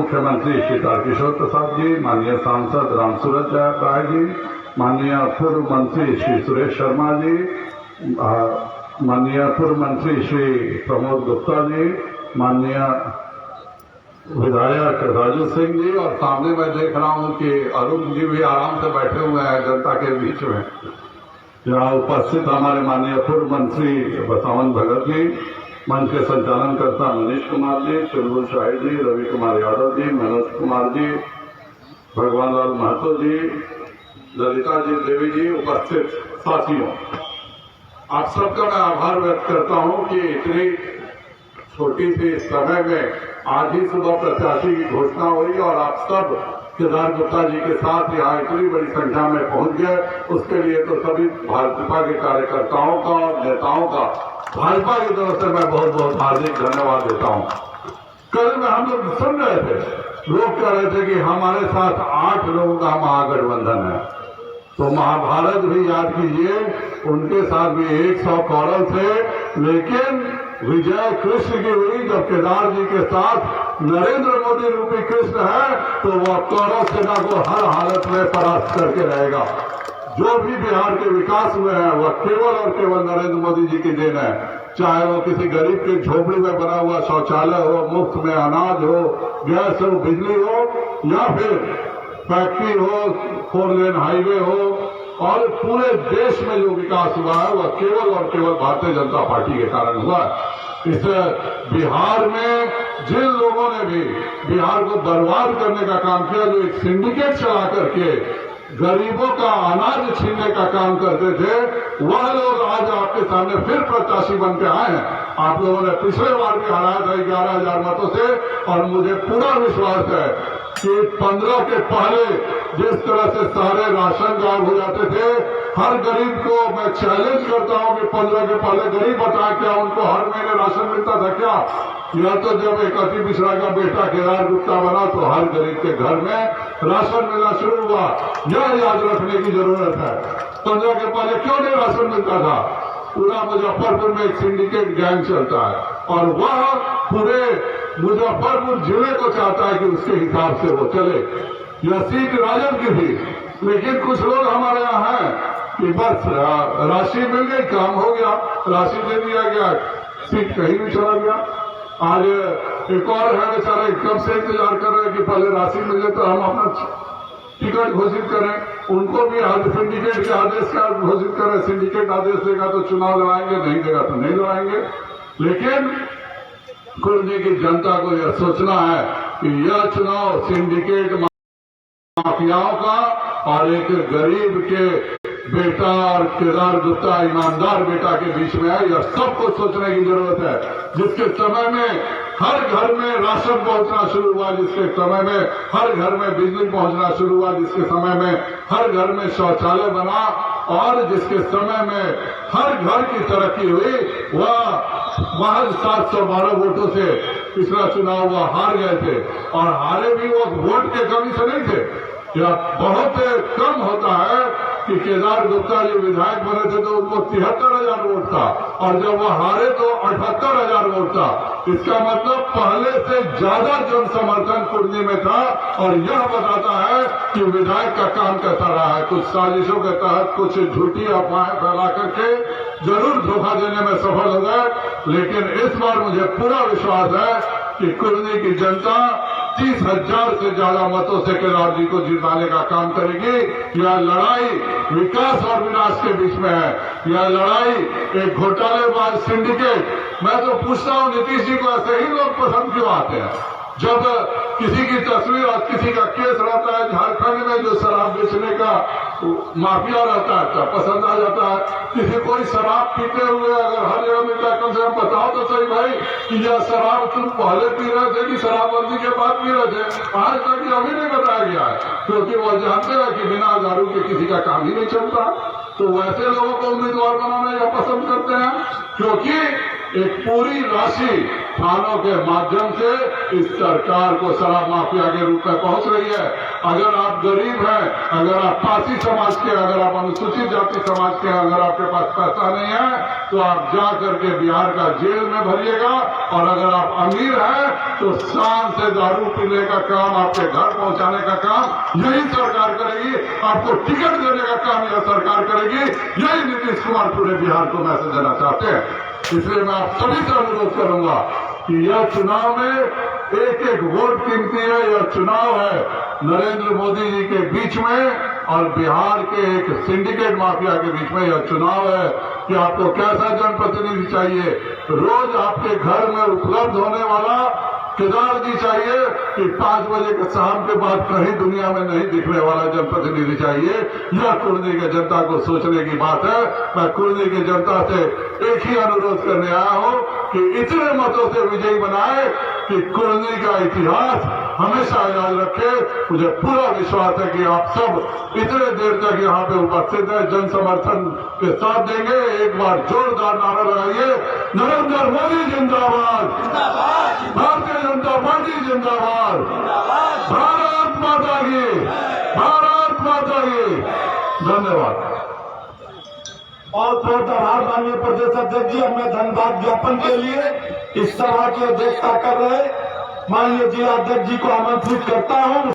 मुख्यमंत्री श्री तारकिशोर प्रसाद जी, माननीय सांसद रामसूरत राय जी, माननीय पूर्व मंत्री श्री सुरेश शर्मा जी, माननीय पूर्व मंत्री श्री प्रमोद गुप्ता जी, माननीय विधायक राजू सिंह जी, और सामने मैं देख रहा हूं कि अरुण जी भी आराम से बैठे हुए हैं जनता के बीच में। यहाँ उपस्थित हमारे माननीय पूर्व मंत्री बसावन भगत जी, मंच के संचालनकर्ता मनीष कुमार जी, चुलबुल शाही जी, रवि कुमार यादव जी, मनोज कुमार जी, भगवान लाल महतो जी, ललिता जी देवी जी, उपस्थित साथियों, आप सबका मैं आभार व्यक्त करता हूं कि इतनी छोटी सी समय में आज ही सुबह प्रत्याशी की घोषणा हुई और आप सब केदार गुप्ता जी के साथ यहाँ इतनी बड़ी संख्या में पहुंच गए। उसके लिए तो सभी भाजपा के कार्यकर्ताओं का और नेताओं का भाजपा की तरफ से मैं बहुत बहुत हार्दिक धन्यवाद देता हूं। कल में हम लोग सुन रहे थे, लोग कह रहे थे कि हमारे साथ 8 लोगों का महागठबंधन है, तो महाभारत भी याद कीजिए, उनके साथ भी 100 कौरव थे, लेकिन विजय कृष्ण की हुई जब केदार जी के साथ नरेंद्र मोदी रूपी कृष्ण है, तो वह कौरव सेना को हर हालत में परास्त करके रहेगा। जो भी बिहार के विकास हुए हैं वह केवल और केवल नरेंद्र मोदी जी की देन है, चाहे वो किसी गरीब के झोपड़ी में बना हुआ शौचालय हो, मुफ्त में अनाज हो, गैस हो, बिजली हो, या फिर फैक्ट्री हो, 4 लेन हाईवे हो, और पूरे देश में जो विकास हुआ है वह केवल और केवल भारतीय जनता पार्टी के कारण हुआ है। इस बिहार में जिन लोगों ने भी बिहार को बर्बाद करने का काम किया, जो एक सिंडिकेट चला करके गरीबों का अनाज छीनने का काम करते थे, वह लोग आज आपके सामने फिर प्रत्याशी बन के आए हैं। आप लोगों ने पिछले बार भी हराया था 11,000 मतों से, और मुझे पूरा विश्वास है कि 15 के पहले जिस तरह से सारे राशन गायब हो जाते थे, हर गरीब को मैं चैलेंज करता हूं कि 15 के पहले गरीब बताए क्या उनको हर महीने राशन मिलता था क्या? या तो जब एक अति पिछड़ा का बेटा केदार गुप्ता बना तो हर गरीब के घर में राशन मिलना शुरू हुआ। यह याद रखने की जरूरत है, 15 के पहले क्यों नहीं राशन मिलता था? पूरा मुजफ्फरपुर में एक सिंडिकेट गैंग चलता है, और वह पूरे मुजफ्फरपुर जिले को चाहता है कि उसके हिसाब से वो चले। यह सीट राजद की थी, लेकिन कुछ लोग हमारे यहाँ हैं कि बस राशि मिल गई, काम हो गया, राशि दे दिया गया, सीट कहीं भी चला गया। आज एक और है बेचारे कब से इंतजार कर रहे हैं कि पहले राशि मिल जाए तो हम अपना टिकट घोषित करें। उनको भी सिंडिकेट के आदेश का घोषित करें, सिंडिकेट आदेश देगा तो चुनाव लड़ाएंगे, नहीं देगा तो नहीं लड़ाएंगे। लेकिन कुर्नी की जनता को यह सोचना है कि यह चुनाव सिंडिकेट माफियाओं का और एक गरीब के बेटा और केदार गुप्ता ईमानदार बेटा के बीच में है। यह सबको सोचने की जरूरत है। जिसके समय में हर घर में राशन पहुंचना शुरू हुआ, जिसके समय में हर घर में बिजली पहुंचना शुरू हुआ, जिसके समय में हर घर में शौचालय बना, और जिसके समय में हर घर की तरक्की हुई, वह महज 712 वोटों से पिछला चुनाव वह हार गए थे। और हारे भी वो वोट के कमी से नहीं थे। यह बहुत कम होता है कि केदार गुप्ता जी विधायक बने थे तो उनको 73,000 वोट था, और जब वह हारे तो 78,000 वोट था। इसका मतलब पहले से ज्यादा जन समर्थन कुर्नी में था, और यह बताता है कि विधायक का काम कैसा रहा है। कुछ साजिशों के तहत कुछ झूठी अफवाहें फैला करके जरूर धोखा देने में सफल हो गए, लेकिन इस बार मुझे पूरा विश्वास है कि कुर्नी की जनता 30,000 से ज्यादा मतों से केदार जी को जिताने का काम करेगी। यह लड़ाई विकास और विनाश के बीच में है। यह लड़ाई एक घोटालेबाज सिंडिकेट। मैं तो पूछता हूं नीतीश जी को ऐसे ही लोग पसंद क्यों आते हैं? जब किसी की तस्वीर और किसी का केस रहता है, झारखंड में जो शराब बेचने का माफिया रहता है तो पसंद आ जाता है। किसी कोई शराब पीते हुए अगर हर जगह मिलता है, कम से कम बताओ तो सही भाई कि यह शराब तुम पहले पी रहे थे कि शराबबंदी के बाद पी रहे थे? आज तक अभी नहीं बताया गया है, क्योंकि वह जानते हैं कि बिना दारू के किसी का काम ही नहीं चलता। तो वैसे लोगों को उम्मीदवार बनाना यह पसंद करते हैं, क्योंकि एक पूरी राशि थानों के माध्यम से इस सरकार को शराब माफिया के रूप में पहुंच रही है। अगर आप गरीब हैं, अगर आप पासी समाज के, अगर आप अनुसूचित जाति समाज के, अगर आपके पास पैसा नहीं है तो आप जा करके बिहार का जेल में भरिएगा, और अगर आप अमीर हैं तो शान से दारू पीने का काम, आपके घर पहुंचाने का काम यही सरकार करेगी, आपको टिकट देने का काम यह सरकार करेगी। यही नीतीश कुमार पूरे बिहार को मैसेज देना चाहते हैं। इसलिए मैं आप सभी से अनुरोध करूंगा कि यह चुनाव में एक एक वोट कीमती है। यह चुनाव है नरेंद्र मोदी जी के बीच में और बिहार के एक सिंडिकेट माफिया के बीच में। यह चुनाव है कि आपको कैसा जनप्रतिनिधि चाहिए। रोज आपके घर में उपलब्ध होने वाला केदार जी चाहिए कि 5 बजे के शाम के बाद कहीं दुनिया में नहीं दिखने वाला जनप्रतिनिधि चाहिए। यह कुर्नी के जनता को सोचने की बात है। मैं कुर्नी की जनता से एक ही अनुरोध करने आया हूं कि इतने मतों से विजयी बनाए कि कुर्नी का इतिहास हमेशा याद रखे। मुझे पूरा विश्वास है कि आप सब इतने देर तक यहाँ पे उपस्थित हैं, जन समर्थन के साथ देंगे। एक बार जोरदार नारा लगाइए, नरेंद्र मोदी जिंदाबाद, भारतीय जनता पार्टी जिंदाबाद, भारत माता की, भारत माता की। धन्यवाद। बहुत बहुत आभार माननीय प्रदेश अध्यक्ष जी। हमने धन्यवाद ज्ञापन के लिए इस सभा की अध्यक्षता कर रहे माननीय जिला अध्यक्ष जी को आमंत्रित करता हूं।